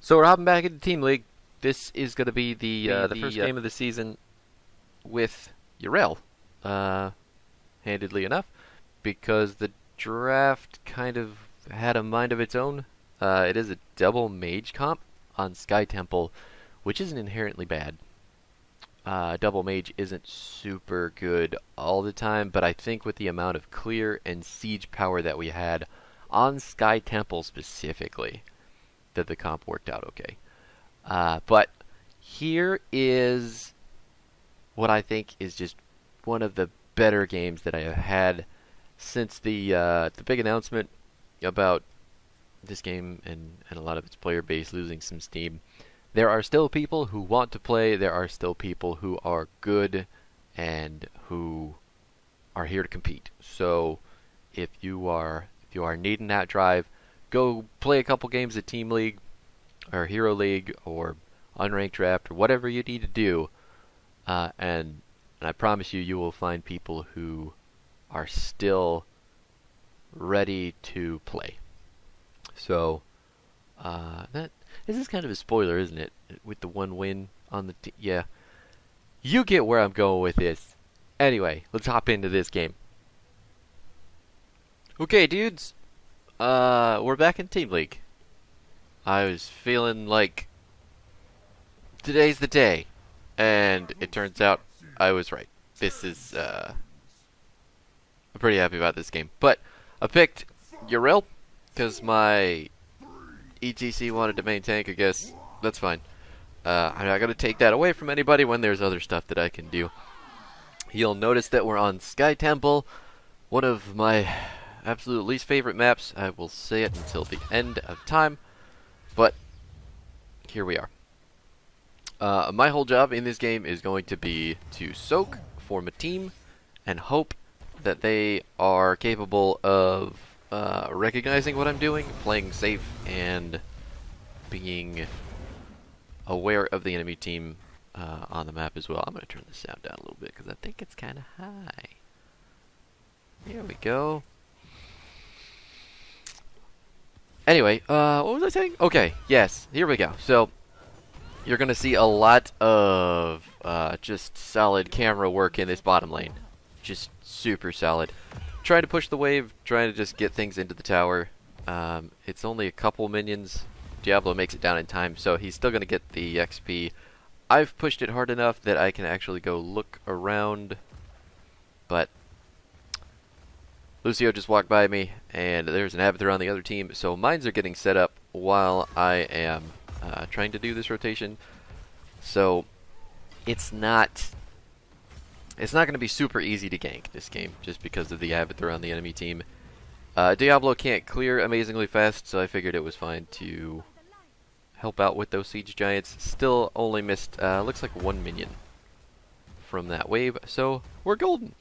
So we're hopping back into Team League. This is going to be the first game of the season with Yrel, handedly enough, because the draft kind of had a mind of its own. It is a double mage comp on Sky Temple, which isn't inherently bad. Double mage isn't super good all the time, but I think with the amount of clear and siege power that we had on Sky Temple specifically, that the comp worked out okay. But here is what I think is just one of the better games that I have had since the big announcement about this game and a lot of its player base losing some steam. There are still people who want to play. There are still people who are good and who are here to compete. So if you are needing that drive, go play a couple games of Team League or Hero League or Unranked Draft or whatever you need to do, and I promise you, you will find people who are still ready to play. So this is kind of a spoiler, isn't it? With the one win on the yeah, you get where I'm going with this. Anyway, let's hop into this game. Okay, dudes. We're back in Team League. I was feeling like today's the day, and it turns out I was right. This is, I'm pretty happy about this game. But I picked Yrel, because my ETC wanted to main tank, I guess. That's fine. I'm not going to take that away from anybody when there's other stuff that I can do. You'll notice that we're on Sky Temple, one of my absolute least favorite maps. I will say it until the end of time, but here we are. My whole job in this game is going to be to soak, form a team, and hope that they are capable of recognizing what I'm doing, playing safe, and being aware of the enemy team on the map as well. I'm going to turn the sound down a little bit because I think it's kind of high. There we go. Anyway, what was I saying? Okay, yes, here we go. So, you're going to see a lot of just solid camera work in this bottom lane. Just super solid. Trying to push the wave, trying to just get things into the tower. It's only a couple minions. Diablo makes it down in time, so he's still going to get the XP. I've pushed it hard enough that I can actually go look around, but Lucio just walked by me, and there's an Abathur on the other team, so mines are getting set up while I am trying to do this rotation. So it's not going to be super easy to gank this game, just because of the Abathur on the enemy team. Diablo can't clear amazingly fast, so I figured it was fine to help out with those siege giants. Still only missed, looks like one minion from that wave, so we're golden.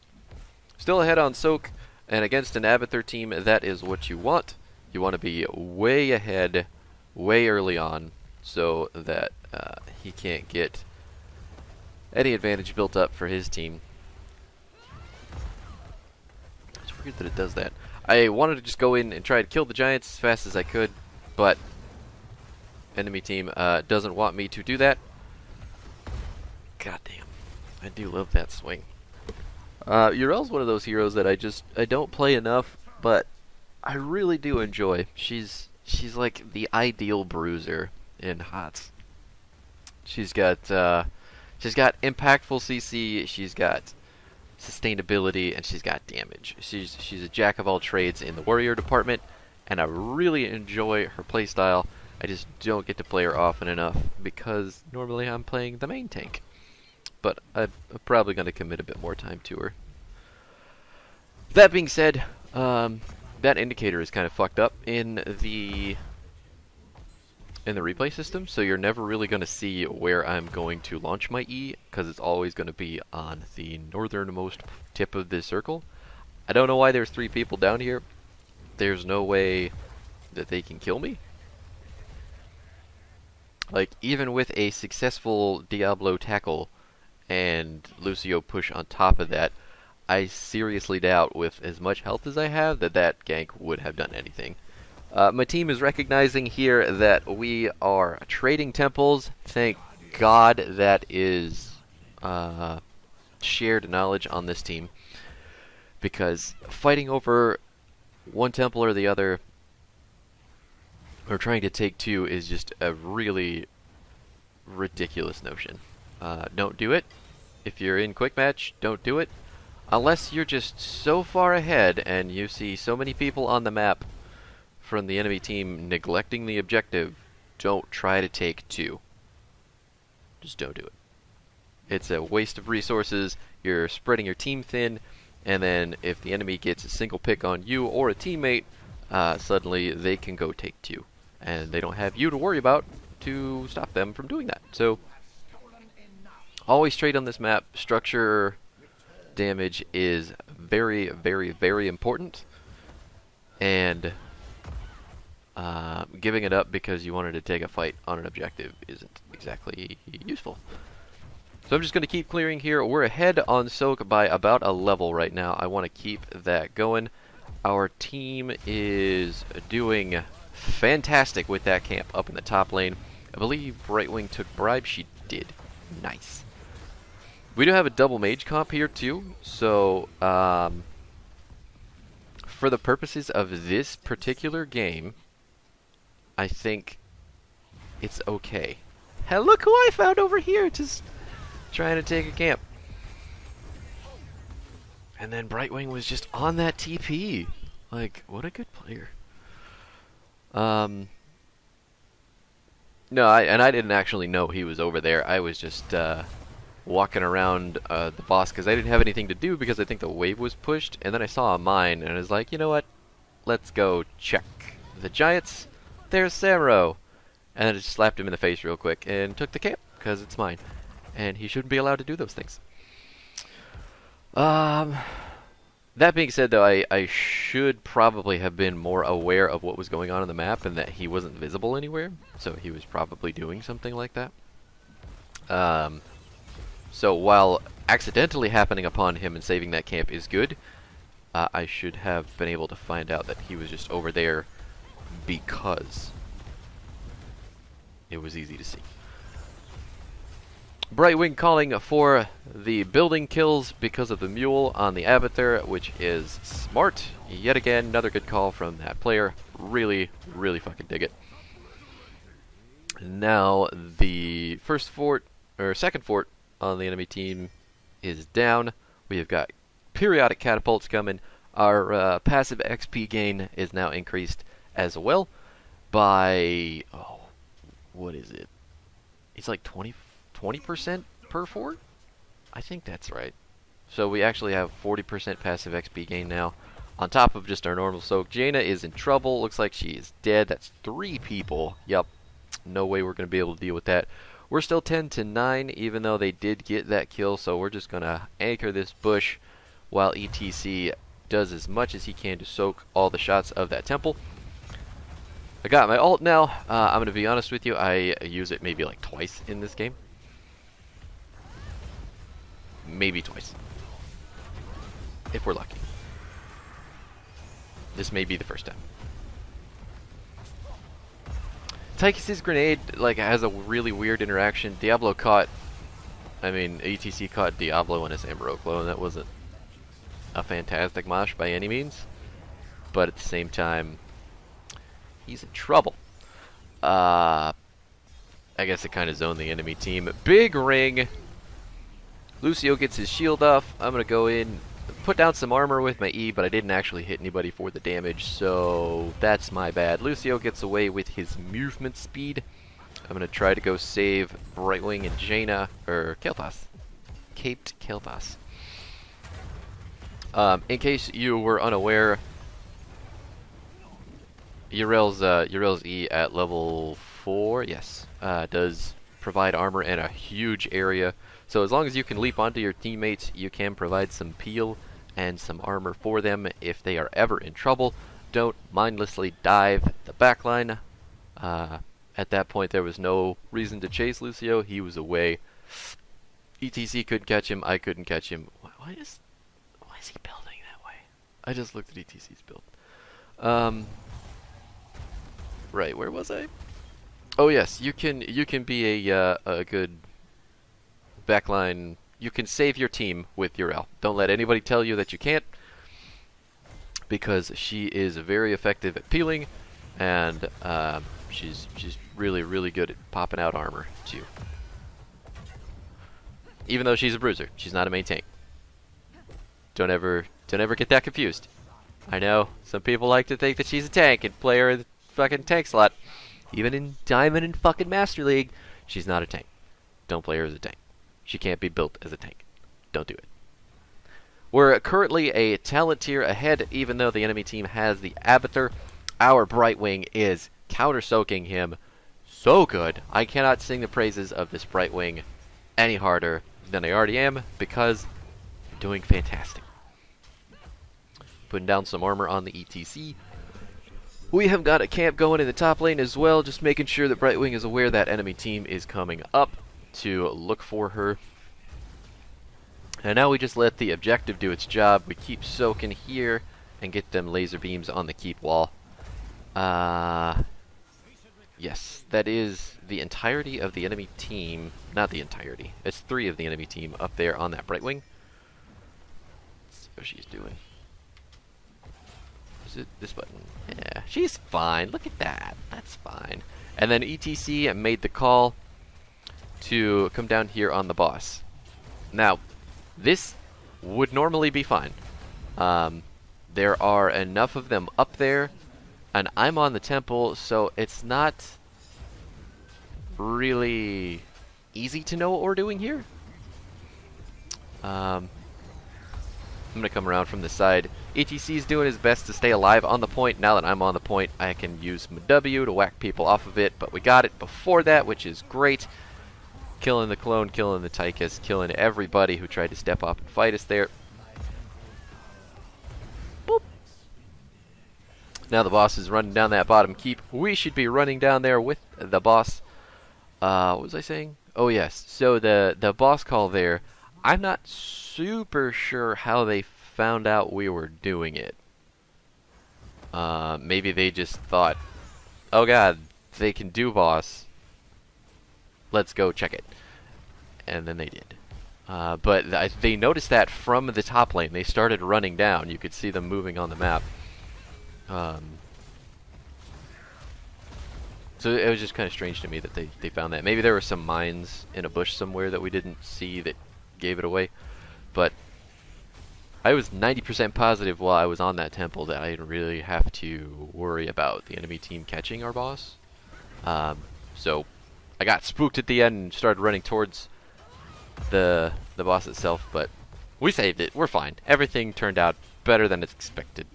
Still ahead on Soak, and against an Abathur team, that is what you want. You want to be way ahead, way early on, so that he can't get any advantage built up for his team. It's weird that it does that. I wanted to just go in and try to kill the giants as fast as I could, but enemy team doesn't want me to do that. God damn, I do love that swing. Yrel's one of those heroes that I don't play enough, but I really do enjoy. She's like the ideal bruiser in HOTS. She's got impactful CC, she's got sustainability, and she's got damage. She's a jack of all trades in the warrior department, and I really enjoy her playstyle. I just don't get to play her often enough because normally I'm playing the main tank. But I'm probably going to commit a bit more time to her. That being said, that indicator is kind of fucked up in the replay system, so you're never really going to see where I'm going to launch my E, because it's always going to be on the northernmost tip of this circle. I don't know why there's 3 people down here. There's no way that they can kill me. Like, even with a successful Diablo tackle and Lucio push on top of that, I seriously doubt, with as much health as I have, that gank would have done anything. My team is recognizing here that we are trading temples. Thank God that is shared knowledge on this team. Because fighting over one temple or the other, or trying to take two, is just a really ridiculous notion. Don't do it. If you're in quick match, don't do it. Unless you're just so far ahead and you see so many people on the map from the enemy team neglecting the objective, don't try to take two. Just don't do it. It's a waste of resources. You're spreading your team thin, and then if the enemy gets a single pick on you or a teammate, suddenly they can go take two. And they don't have you to worry about to stop them from doing that. So, always trade on this map. Structure damage is very, very, very important. And giving it up because you wanted to take a fight on an objective isn't exactly useful. So I'm just going to keep clearing here. We're ahead on Soak by about a level right now. I want to keep that going. Our team is doing fantastic with that camp up in the top lane. I believe Right Wing took bribe. She did. Nice. We do have a double mage comp here too. So for the purposes of this particular game, I think it's okay. Hey, look who I found over here, just trying to take a camp. And then Brightwing was just on that TP. Like, what a good player. No, I didn't actually know he was over there. I was just walking around the boss because I didn't have anything to do because I think the wave was pushed. And then I saw a mine and I was like, you know what? Let's go check the giants. There's Samro. And I just slapped him in the face real quick and took the camp because it's mine. And he shouldn't be allowed to do those things. That being said, though, I should probably have been more aware of what was going on the map and that he wasn't visible anywhere. So he was probably doing something like that. So while accidentally happening upon him and saving that camp is good, I should have been able to find out that he was just over there because it was easy to see. Brightwing calling for the building kills because of the mule on the Avatar, which is smart. Yet again, another good call from that player. Really, really fucking dig it. Now, the first fort, or second fort on the enemy team is down. We have got periodic catapults coming. Our passive XP gain is now increased as well by, oh, what is it? It's like 20% per fort? I think that's right. So we actually have 40% passive XP gain now, on top of just our normal soak. Jaina is in trouble. Looks like she is dead. That's 3 people. Yup. No way we're going to be able to deal with that. We're still 10-9, even though they did get that kill, so we're just going to anchor this bush while ETC does as much as he can to soak all the shots of that temple. I got my ult now. I'm going to be honest with you, I use it maybe like twice in this game. Maybe twice. If we're lucky. This may be the first time. Tychus's grenade has a really weird interaction. Diablo caught, ETC caught Diablo in his Amaroklo, and that wasn't a fantastic mosh by any means. But at the same time, he's in trouble. I guess it kind of zoned the enemy team. Big ring. Lucio gets his shield off. I'm going to go in, put down some armor with my E, but I didn't actually hit anybody for the damage, so that's my bad. Lucio gets away with his movement speed. I'm going to try to go save Brightwing and Jaina, or Kael'thas. Caped Kael'thas. In case you were unaware, Yrel's E at level 4, yes, does provide armor in a huge area. So as long as you can leap onto your teammates, you can provide some peel and some armor for them if they are ever in trouble. Don't mindlessly dive the backline. At that point, there was no reason to chase Lucio. He was away. ETC couldn't catch him. I couldn't catch him. Why is he building that way? I just looked at ETC's build. Right, where was I? Oh yes, you can be a good backline. You can save your team with Yrel. Don't let anybody tell you that you can't, because she is very effective at peeling, and she's really good at popping out armor too. Even though she's a bruiser, she's not a main tank. Don't ever get that confused. I know some people like to think that she's a tank and play her in the fucking tank slot. Even in Diamond and fucking Master League, she's not a tank. Don't play her as a tank. She can't be built as a tank. Don't do it. We're currently a talent tier ahead, even though the enemy team has the Abathur. Our Brightwing is counter-soaking him so good. I cannot sing the praises of this Brightwing any harder than I already am, because I'm doing fantastic. Putting down some armor on the ETC. We have got a camp going in the top lane as well, just making sure that Brightwing is aware that enemy team is coming up to look for her. And now we just let the objective do its job. We keep soaking here and get them laser beams on the keep wall. Yes, that is the entirety of the enemy team. Not the entirety. It's 3 of the enemy team up there on that Brightwing. Let's see what she's doing. Is it this button? Yeah, she's fine. Look at that. That's fine. And then ETC made the call to come down here on the boss. Now, this would normally be fine. There are enough of them up there, and I'm on the temple, so it's not really easy to know what we're doing here. I'm going to come around from the side. ETC is doing his best to stay alive on the point. Now that I'm on the point, I can use my W to whack people off of it, but we got it before that, which is great. Killing the clone, killing the Tychus, killing everybody who tried to step up and fight us there. Boop. Now the boss is running down that bottom keep. We should be running down there with the boss. What was I saying? Oh yes, so the boss call there, I'm not super sure how they found out we were doing it. Maybe they just thought, oh god, they can do boss. Let's go check it. And then they did. But they noticed that from the top lane. They started running down. You could see them moving on the map. So it was just kind of strange to me that they found that. Maybe there were some mines in a bush somewhere that we didn't see that gave it away. But I was 90% positive while I was on that temple that I didn't really have to worry about the enemy team catching our boss. So I got spooked at the end and started running towards the boss itself, but we saved it. We're fine. Everything turned out better than expected.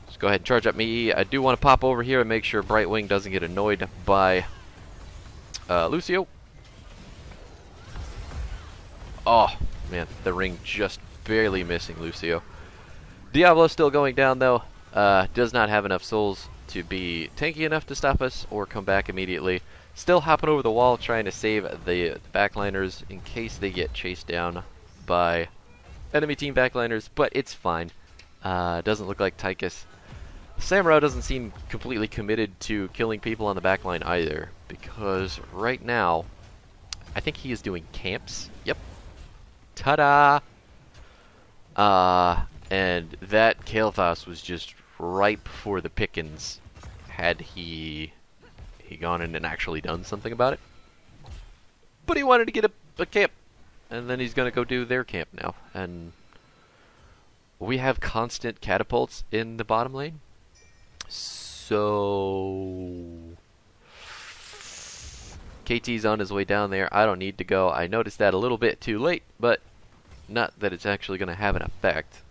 Let's go ahead and charge up me. I do want to pop over here and make sure Brightwing doesn't get annoyed by Lucio. Oh, man. The ring just barely missing Lucio. Diablo's still going down, though. Does not have enough souls to be tanky enough to stop us or come back immediately. Still hopping over the wall trying to save the backliners in case they get chased down by enemy team backliners, but it's fine. Doesn't look like Tychus. Samurai doesn't seem completely committed to killing people on the backline either, because right now, I think he is doing camps. Yep. Ta-da! And that Kael'thas was just ripe for the pickings had he gone in and actually done something about it. But he wanted to get a camp, and then he's going to go do their camp now. And we have constant catapults in the bottom lane. So KT's on his way down there. I don't need to go. I noticed that a little bit too late, but not that it's actually going to have an effect.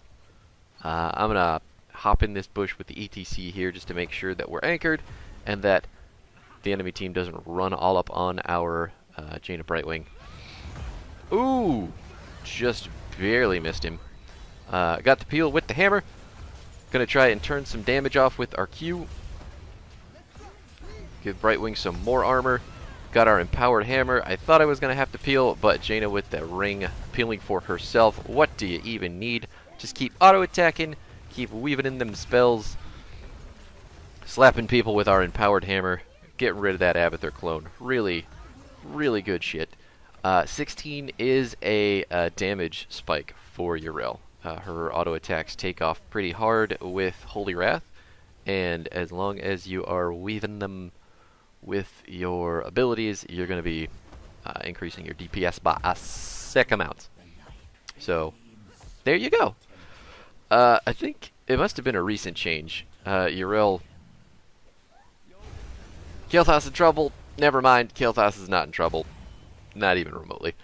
I'm going to hop in this bush with the ETC here just to make sure that we're anchored and that the enemy team doesn't run all up on our Jaina Brightwing. Ooh! Just barely missed him. Got the peel with the hammer. Gonna try and turn some damage off with our Q. Give Brightwing some more armor. Got our empowered hammer. I thought I was gonna have to peel, but Jaina with the ring peeling for herself. What do you even need? Just keep auto attacking. Keep weaving in them spells. Slapping people with our empowered hammer, getting rid of that Abathur clone. Really, really good shit. 16 is a damage spike for Yrel. Her auto attacks take off pretty hard with Holy Wrath, and as long as you are weaving them with your abilities, you're going to be increasing your DPS by a sick amount. So, there you go. I think it must have been a recent change. Yrel... Kael'thas in trouble. Never mind, Kael'thas is not in trouble. Not even remotely.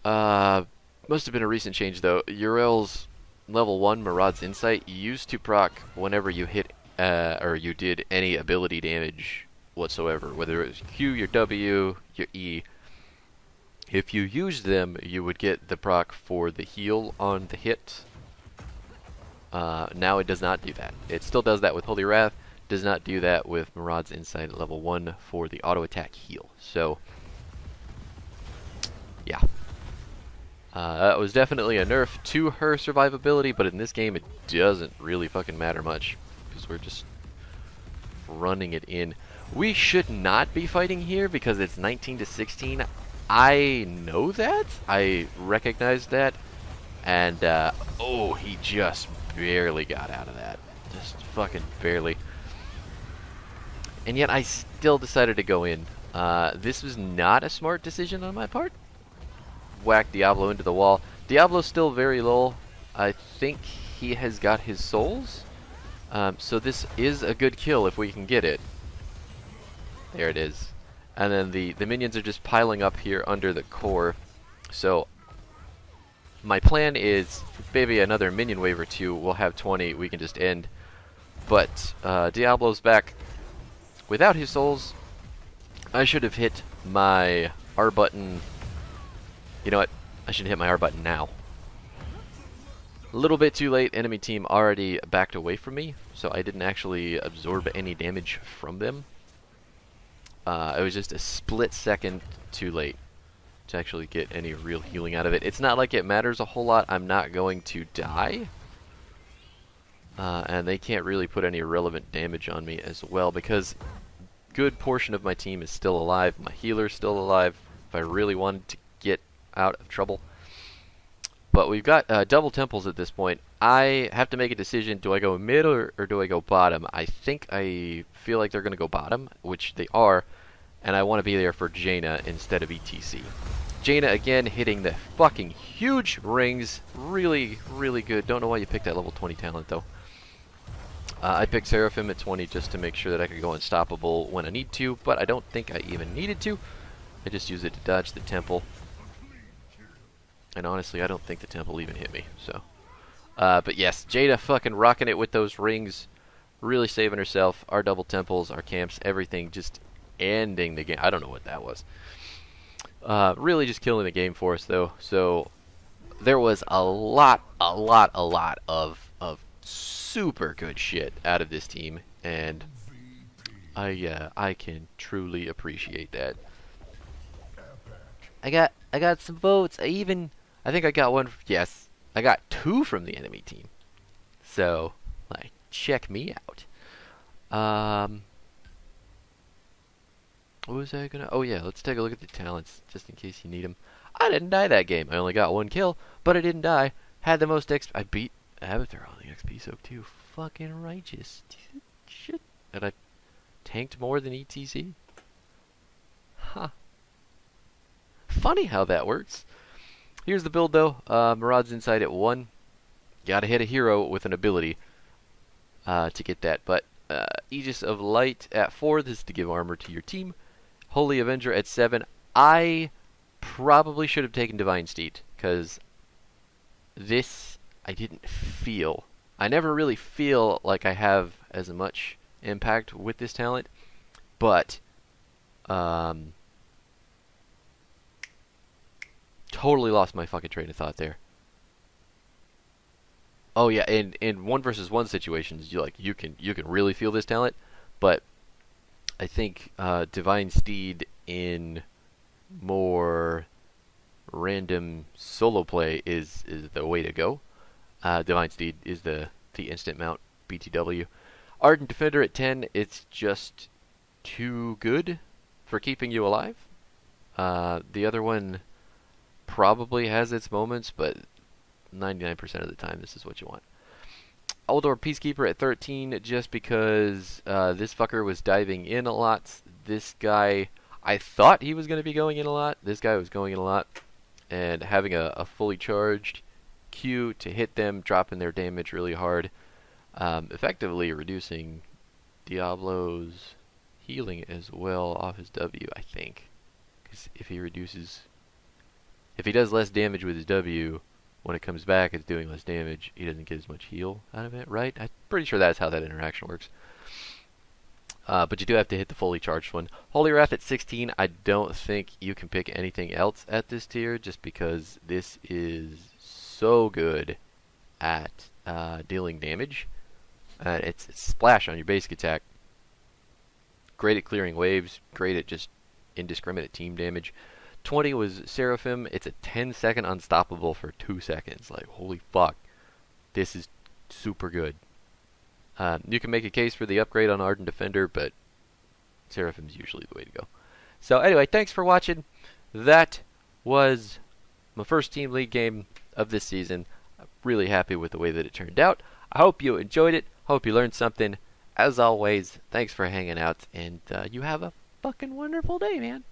Must have been a recent change, though. Yrel's level 1 Maraud's Insight used to proc whenever you hit, or you did any ability damage whatsoever, whether it was Q, your W, your E. If you used them, you would get the proc for the heal on the hit. Now it does not do that. It still does that with Holy Wrath, does not do that with Maraud's Insight at level 1 for the auto attack heal. So, yeah. That was definitely a nerf to her survivability, but in this game it doesn't really fucking matter much, because we're just running it in. We should not be fighting here because it's 19 to 16. I know that. I recognize that. And, oh, he just barely got out of that. Just fucking barely. And yet I still decided to go in. This was not a smart decision on my part. Whack Diablo into the wall. Diablo's still very low. I think he has got his souls. So this is a good kill if we can get it. There it is. And then the minions are just piling up here under the core. So my plan is maybe another minion wave or two. We'll have 20. We can just end. But Diablo's back without his souls. I should have hit my R button. You know what? I should hit my R button now. A little bit too late. Enemy team already backed away from me, so I didn't actually absorb any damage from them. It was just a split second too late to actually get any real healing out of it. It's not like it matters a whole lot. I'm not going to die. And they can't really put any relevant damage on me as well, because good portion of my team is still alive. My healer's still alive if I really wanted to get out of trouble. But we've got double temples at this point. I have to make a decision. Do I go mid or do I go bottom? I think I feel like they're going to go bottom, which they are. And I want to be there for Jaina instead of ETC. Jaina, again, hitting the fucking huge rings. Really, really good. Don't know why you picked that level 20 talent, though. I picked Seraphim at 20 just to make sure that I could go unstoppable when I need to, but I don't think I even needed to. I just used it to dodge the temple. And honestly, I don't think the temple even hit me, so. But yes, Jada fucking rocking it with those rings. Really saving herself. Our double temples, our camps, everything. Just ending the game. I don't know what that was. Really just killing the game for us, though. So, there was a lot of super good shit out of this team. And I can truly appreciate that. I got some votes. I think I got one. Yes, I got 2 from the enemy team. So, like, check me out. What was I gonna? Oh yeah, let's take a look at the talents just in case you need them. I didn't die that game. I only got 1 kill, but I didn't die. Had the most XP. I beat Abathur on the XP soak too. Fucking righteous. Shit. And I tanked more than ETC. Huh. Funny how that works. Here's the build though. Maraud's Insight at 1. Gotta hit a hero with an ability to get that. But Aegis of Light at 4. This is to give armor to your team. Holy Avenger at 7. I probably should have taken Divine Steed, because this I didn't feel. I never really feel like I have as much impact with this talent, but totally lost my fucking train of thought there. Oh yeah, in 1 versus 1 situations, you can really feel this talent, but I think Divine Steed in more random solo play is the way to go. Divine Steed is the instant mount BTW. Ardent Defender at 10, it's just too good for keeping you alive. The other one probably has its moments, but 99% of the time, this is what you want. Eldor Peacekeeper at 13, just because this fucker was diving in a lot. This guy, I thought he was going to be going in a lot. This guy was going in a lot. And having a fully charged Q to hit them, dropping their damage really hard. Effectively reducing Diablo's healing as well off his W, I think. Because if he does less damage with his W, when it comes back, it's doing less damage. He doesn't get as much heal out of it, right? I'm pretty sure that's how that interaction works. But you do have to hit the fully charged one. Holy Wrath at 16, I don't think you can pick anything else at this tier, just because this is so good at dealing damage. It's splash on your basic attack. Great at clearing waves. Great at just indiscriminate team damage. 20 was Seraphim. It's a 10-second unstoppable for 2 seconds. Like, holy fuck. This is super good. You can make a case for the upgrade on Ardent Defender, but Seraphim's usually the way to go. So anyway, thanks for watching. That was my first Team League game of this season. I'm really happy with the way that it turned out. I hope you enjoyed it. Hope you learned something. As always, thanks for hanging out, and you have a fucking wonderful day, man.